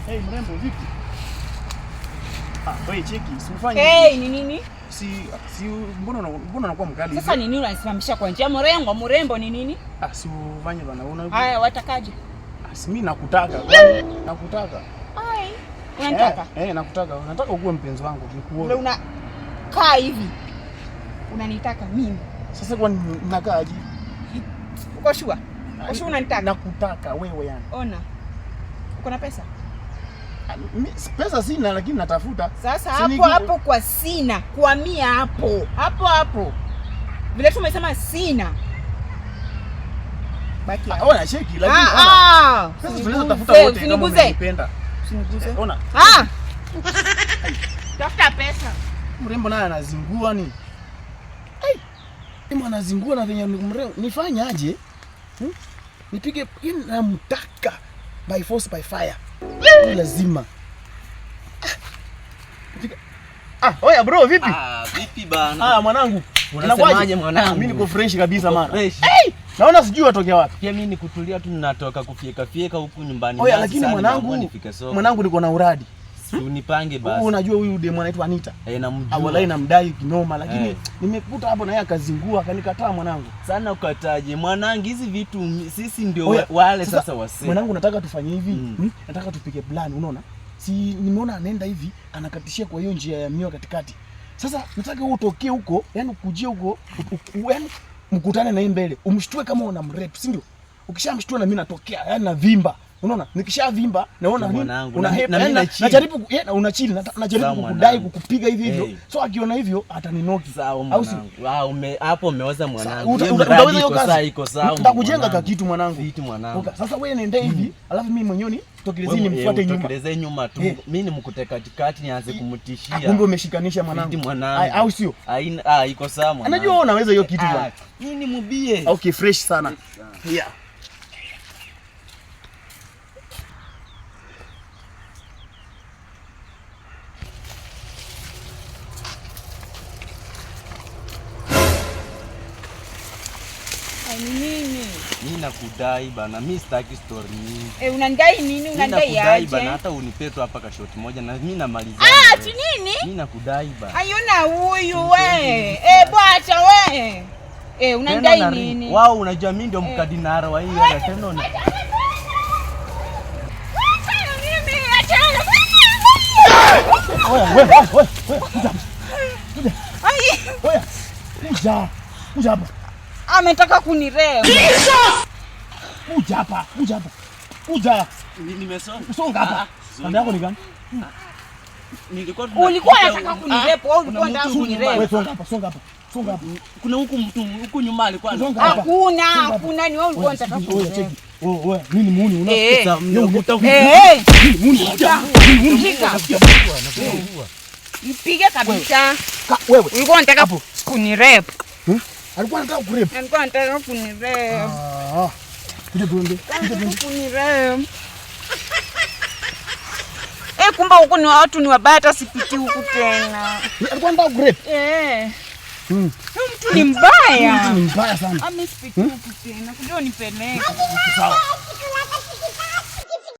Hey mrembo vipi? Wewe cheki, usifanye. Hey, ni nini? Mbona unakuwa mkali hivi? Sasa ni nini unanisimamisha kwa njia mrembo ni nini? Si ufanye bana, una. Haya, watakaje? Mimi nakutaka, kwani nakutaka. Ai, unanitaka? Nakutaka. Nataka ukuwe mpenzi wangu, nikuoe. Ndio unakaa hivi. Unanitaka mimi. Sasa kwani unakaaje? Uko sure? Uko sure unanitaka? Nakutaka wewe yani. Ona. Uko na pesa? Pesa sina lakini natafuta. Sasa hapo kwa sina, kwa 100 hapo. Vile tu umesema sina. Baki hapo. Ona cheki lakini pesa tunaweza tafuta wote kama unanipenda. Usiniguze. Ona. Tafuta pesa. Mrembo naye anazingua ni. Mimi anazingua na venye mrembo. Nifanye aje? Nipige namtaka by force by fire. Lazima. Oya bro vipi? Vipi bana? Mwanangu. Unasemaje mwanangu? Mimi niko fresh kabisa maana. Fresh. Naona sijui watokea wapi. Pia mimi nikutulia tu ninatoka kufieka huku nyumbani. Oya lakini mwanangu niko na uradi. Si unipange basi. Unajua huyu demu anaitwa Anita. Namjua. Wallahi namdai kinoma lakini nimekuta hapo na yeye akazingua akanikataa mwanangu. Sana ukataje? Mwanangu hizi vitu sisi ndio wale sasa wase. Mwanangu nataka tufanye hivi. Nataka tupige plan unaona? Si nimeona anaenda hivi anakatishia kwa hiyo njia ya mio katikati. Sasa nataka wewe utokee huko, yani ukujie huko, yani mkutane na yeye mbele. Umshtue kama una mrep, si ndio? Ukishamshtua na mimi natokea, yani na vimba. Unaona? Nikishavimba naona nini? Najaribu unachili, najaribu kukudai kukupiga hivi hivyo. So akiona hivyo ataninoki. Sawa mwanangu. Hapo umeoza mwanangu. Utaweza hiyo kazi? Iko sawa. Nitakujenga kwa kitu mwanangu. Vitu mwanangu. Sasa wewe nenda hivi, alafu mimi mwenyewe tokelezeni nimfuate nyuma. Tokelezeni nyuma tu. Mimi nimkute katikati nianze kumtishia. Kumbe umeshikanisha mwanangu. Au sio? Iko sawa mwanangu. Anajua unaweza hiyo kitu bwana. Mimi mubie. Okay, fresh sana. Yeah. Nini? Mimi nakudai bana, mimi sitaki story nyingi. Unanidai nini? Unanidai aje? Bana, hata unipe tu hapa ka shot moja na mimi namaliza. Ati nini? Mimi nakudai bana. Ayona huyu we. Bwacha we. Unanidai nini? Wao unajua mimi ndio mkadinara wa hiyo ya tena. Kuja hapa. Ametaka kuniremba. Kuja hapa. Kuja. Nimesonga hapa. Ndio yako ni gani? Ulikuwa unataka kunirepa au ulikuwa unataka kuniremba? Wewe songa hapa. Kuna huku nyuma alikuwa. Hakuna ni wewe ulikuwa unataka kuniremba. Wewe mimi muuni unasikia. Nipige kabisa. Wewe ulikuwa unataka kunirep. Alikuwa anataka kurep. Alikuwa anataka kunirep. Kuja tuende. Kunirep. Kumbe huko ni watu ni wabaya hata sipiti huku tena. Alikuwa anataka kurep. Mtu ni mbaya. Mtu ni mbaya sana. Amesipiti huku tena. Kuja unipeleke. Sawa.